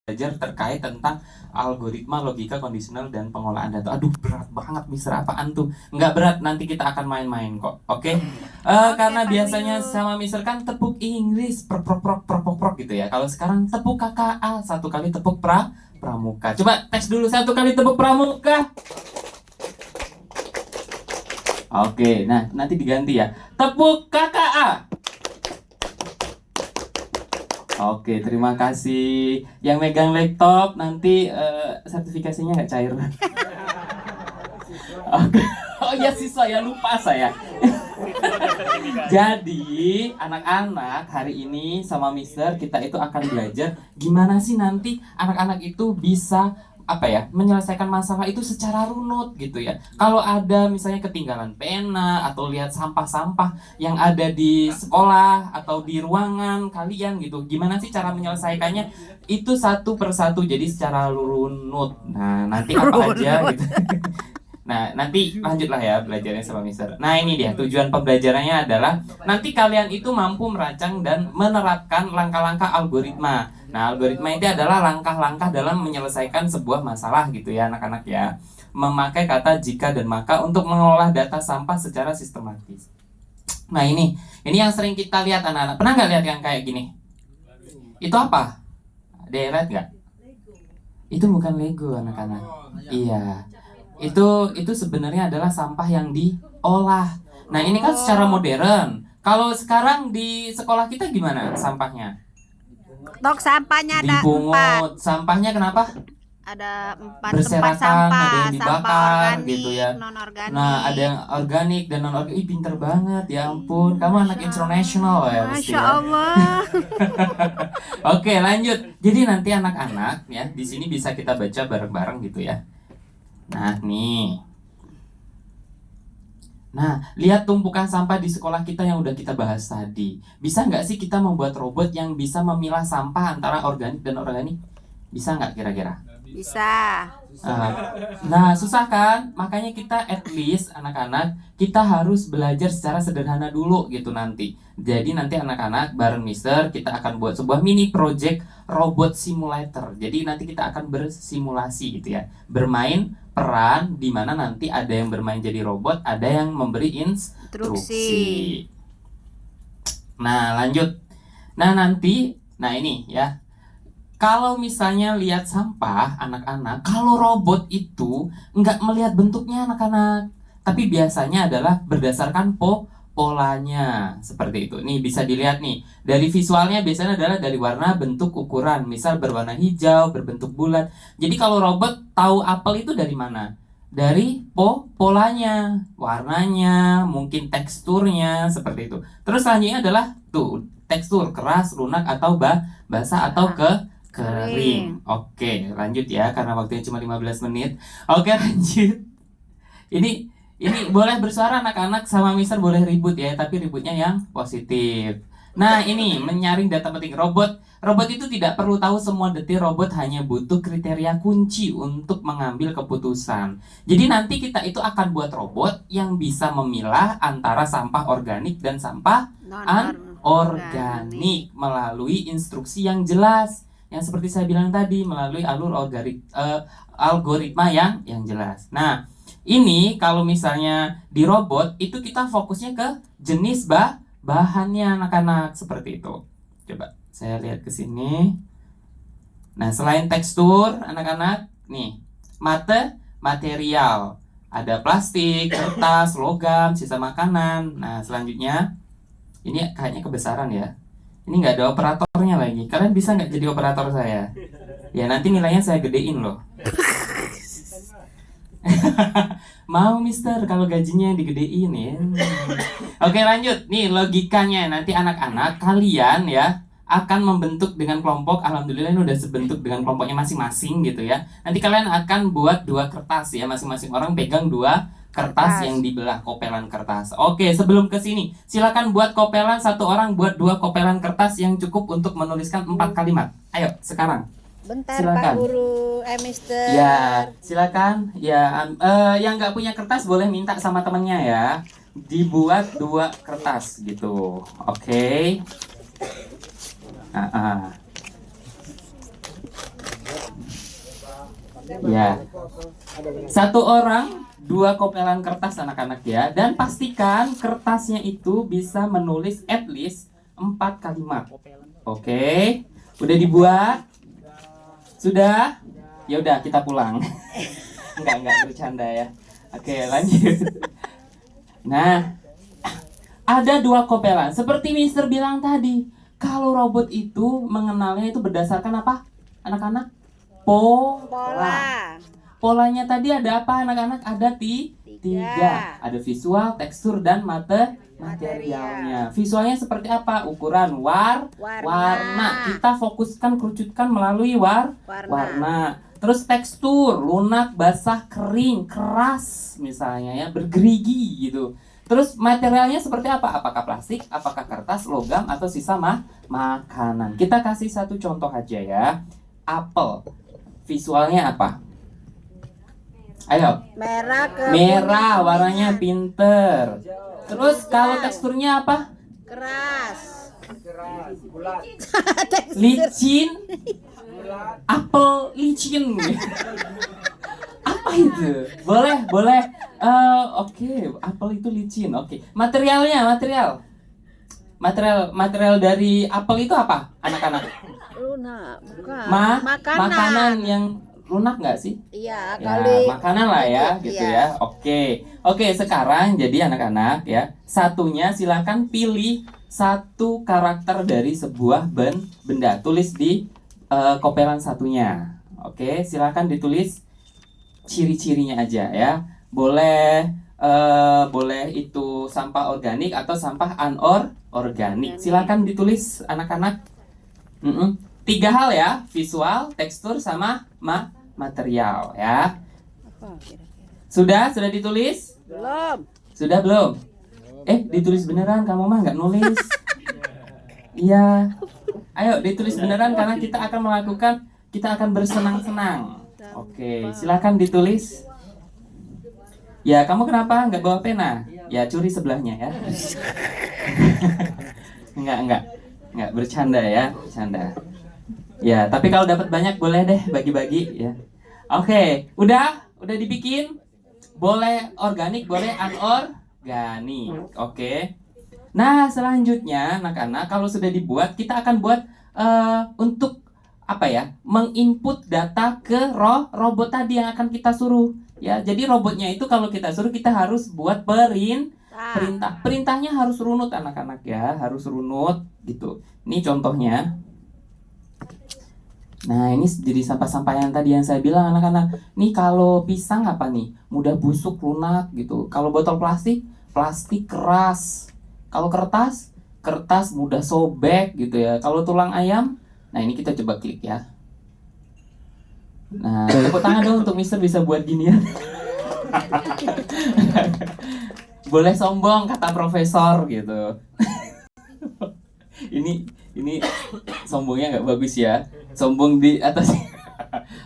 belajar terkait tentang algoritma, logika kondisional, dan pengolahan data. Aduh, berat banget, Mister. Apaan tuh? Nggak berat, nanti kita akan main-main kok. Oke? Karena Pak biasanya Guru. sama Mister kan tepuk Inggris, prok gitu ya. Kalau sekarang tepuk KKA, satu kali tepuk pramuka. Coba tes dulu, satu kali tepuk pramuka. Oke, nah nanti diganti ya. Tepuk KKA. Oke, terima kasih. Yang megang laptop nanti sertifikasinya nggak cair. Oke. Oh iya siswa ya, lupa saya. Jadi anak-anak hari ini sama Mister kita itu akan belajar gimana sih nanti anak-anak itu bisa menyelesaikan masalah itu secara runut gitu ya. Kalau ada misalnya ketinggalan pena atau lihat sampah-sampah yang ada di sekolah atau di ruangan kalian gitu, gimana sih cara menyelesaikannya itu satu persatu, jadi secara runut. Nah nanti apa aja gitu. Nah, nanti lanjutlah ya belajarnya sama Mister. Nah, ini dia tujuan pembelajarannya adalah nanti kalian itu mampu merancang dan menerapkan langkah-langkah algoritma. Nah, algoritma itu adalah langkah-langkah dalam menyelesaikan sebuah masalah gitu ya, anak-anak ya. Memakai kata jika dan maka untuk mengolah data sampah secara sistematis. Nah, ini yang sering kita lihat anak-anak. Pernah nggak lihat yang kayak gini? Itu apa? Lihat nggak? Itu bukan Lego anak-anak. Iya. Itu sebenarnya adalah sampah yang diolah. Nah, ini kan secara modern. Kalau sekarang di sekolah kita gimana sampahnya? Tok sampahnya ada 4. Dipungut. Sampahnya kenapa? Ada 4 tempat Berserakan, sampah. ada yang Sampah dibakar organik, gitu ya. non organik. Nah, ada yang organik dan non organik. Ih, pinter banget ya ampun. Kamu anak internasional ya mesti Masya ya. Allah. Oke, lanjut. Jadi nanti anak-anak ya di sini bisa kita baca bareng-bareng gitu ya. Nah, nih. Nah, lihat tumpukan sampah di sekolah kita yang udah kita bahas tadi. Bisa nggak sih kita membuat robot yang bisa memilah sampah antara organik dan organik? Bisa nggak kira-kira? Bisa. Nah, susah kan? Makanya kita at least anak-anak kita harus belajar secara sederhana dulu gitu nanti. Jadi nanti anak-anak bareng Mister kita akan buat sebuah mini project robot simulator. Jadi nanti kita akan bersimulasi gitu ya. Bermain peran di mana nanti ada yang bermain jadi robot, ada yang memberi instruksi. Nah, lanjut. Nah, ini ya. Kalau misalnya lihat sampah, anak-anak, kalau robot itu nggak melihat bentuknya anak-anak, tapi biasanya adalah berdasarkan polanya seperti itu. Nih bisa dilihat nih dari visualnya biasanya adalah dari warna, bentuk, ukuran. Misal berwarna hijau, berbentuk bulat. Jadi kalau robot tahu apel itu dari mana? Dari polanya, warnanya, mungkin teksturnya seperti itu. Terus selanjutnya adalah tuh tekstur keras, lunak atau basah atau kering. Oke, lanjut ya karena waktunya cuma 15 menit. Oke, lanjut. Ini boleh bersuara anak-anak sama Mister boleh ribut ya, tapi ributnya yang positif. Nah, ini menyaring data penting robot. Robot itu tidak perlu tahu semua detil, robot hanya butuh kriteria kunci untuk mengambil keputusan. Jadi nanti kita itu akan buat robot yang bisa memilah antara sampah organik dan sampah anorganik melalui instruksi yang jelas. Yang seperti saya bilang tadi melalui algoritma yang jelas. Nah, ini kalau misalnya di robot itu kita fokusnya ke jenis bahannya anak-anak seperti itu. Coba saya lihat ke sini. Nah, selain tekstur anak-anak, nih, material. Ada plastik, kertas, logam, sisa makanan. Nah, selanjutnya ini kayaknya kebesaran ya. Ini nggak ada operatornya lagi. Kalian bisa nggak jadi operator saya? Ya nanti nilainya saya gedein loh. Mau Mister kalau gajinya digedein ya. Oke, lanjut. Nih logikanya nanti anak-anak kalian ya akan membentuk dengan kelompok. Alhamdulillah ini udah sebentuk dengan kelompoknya masing-masing gitu ya. Nanti kalian akan buat 2 kertas ya. Masing-masing orang pegang 2 kertas yang dibelah, kopelan kertas. Oke, sebelum ke sini, silakan buat kopelan, satu orang buat 2 kopelan kertas yang cukup untuk menuliskan 4 kalimat. Ayo, sekarang. Bentar Silakan. Pak Guru, Mister. Ya, silakan. Ya, yang nggak punya kertas boleh minta sama temennya ya. Dibuat 2 kertas gitu. Oke. Ya. Satu orang, 2 kopelan kertas anak-anak ya. Dan pastikan kertasnya itu bisa menulis at least 4 kalimat. Oke. Udah dibuat? Sudah? Ya udah kita pulang. Enggak bercanda ya. Oke, lanjut. Nah, ada 2 kopelan. Seperti Mister bilang tadi, kalau robot itu mengenalnya itu berdasarkan apa? Anak-anak? Pola. Polanya tadi ada apa anak-anak? Ada tiga. Ada visual, tekstur, dan materialnya. Visualnya seperti apa? Ukuran, warna. Kita fokuskan, kerucutkan melalui warna. Terus tekstur, lunak, basah, kering, keras misalnya ya, bergerigi gitu. Terus materialnya seperti apa? Apakah plastik, apakah kertas, logam, atau sisa makanan? Kita kasih satu contoh aja ya. Apel. Visualnya apa? Ayo. Merah, warnanya pinter. Terus kalau teksturnya apa? Keras. Licin. Apel licin. Apa itu? Boleh. Oke, apel itu licin. Oke. Material dari apel itu apa, anak-anak? Lunak, bukan. Makanan yang lunak nggak sih? Iya, Ya, makanan lah ya, gitu ya. Oke, sekarang jadi anak-anak ya, satunya silakan pilih satu karakter dari sebuah benda. Tulis di kopelan satunya. Oke, silakan ditulis ciri-cirinya aja ya. Boleh itu sampah organik atau sampah anorganik. Silakan ditulis anak-anak. 3 hal ya, visual, tekstur, sama material ya. Apa kira-kira? Sudah ditulis? Belum. Sudah belum? Ditulis beneran, kamu mah nggak nulis. Iya. Ayo ditulis beneran karena kita akan bersenang-senang. Oke, silakan ditulis. Ya, kamu kenapa nggak bawa pena? Ya, curi sebelahnya ya. Enggak bercanda ya, bercanda. Ya, tapi kalau dapat banyak boleh deh bagi-bagi ya. Oke, udah dibikin. Boleh organik, boleh anorganik. Oke. Nah, selanjutnya anak-anak kalau sudah dibuat, kita akan buat untuk apa ya? Menginput data ke robot tadi yang akan kita suruh. Ya, jadi robotnya itu kalau kita suruh kita harus buat perintah. Perintahnya harus runut anak-anak ya, harus runut gitu. Ini contohnya. Nah, ini jadi sampah-sampah yang tadi yang saya bilang anak-anak. Nih kalau pisang apa nih? Mudah busuk, lunak gitu. Kalau botol plastik keras. Kalau kertas mudah sobek gitu ya. Kalau tulang ayam, nah ini kita coba klik ya. Nah, tepuk tangan dong untuk Mister bisa buat ginian. Boleh sombong kata profesor gitu. Ini sombongnya nggak bagus ya. Sombong di atas.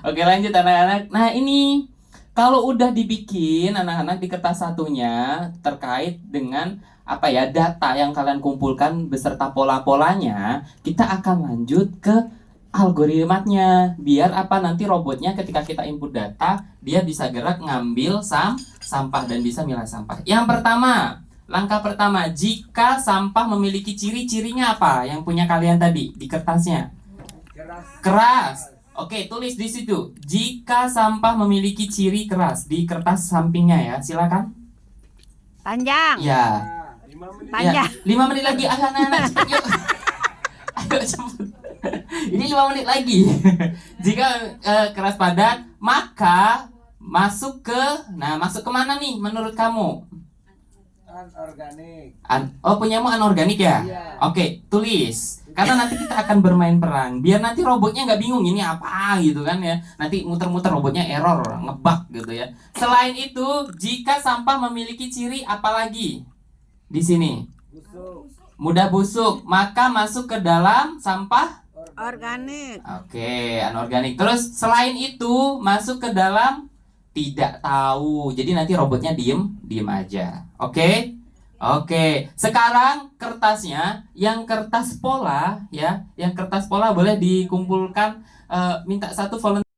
Oke, lanjut anak-anak. Nah, ini kalau udah dibikin anak-anak di kertas satunya terkait dengan apa ya, data yang kalian kumpulkan beserta pola-polanya, kita akan lanjut ke algoritmanya. Biar apa, nanti robotnya ketika kita input data, dia bisa gerak ngambil sampah dan bisa milah sampah. Yang pertama, langkah pertama, jika sampah memiliki ciri-cirinya apa yang punya kalian tadi di kertasnya? Keras. Oke, tulis di situ. Jika sampah memiliki ciri keras di kertas sampingnya ya, silakan. Panjang. Ya. Panjang. Ya, 5 menit lagi. Ayo anak-anak, cepet yuk. Ayo cepet. Ini 5 menit lagi. Jika keras padat, maka masuk ke mana nih menurut kamu? Anorganik. Punyamu anorganik ya? Iya. Oke, tulis. Karena nanti kita akan bermain perang. Biar nanti robotnya nggak bingung ini apa gitu kan ya. Nanti muter-muter robotnya error, ngebug gitu ya. Selain itu, jika sampah memiliki ciri apa lagi? Di sini. Busuk. Mudah busuk, maka masuk ke dalam sampah Organik. Oke, anorganik. Terus selain itu masuk ke dalam tidak tahu. Jadi nanti robotnya diem aja. Oke? Oke. Sekarang kertasnya, yang kertas pola ya, yang kertas pola boleh dikumpulkan, minta satu volunteer.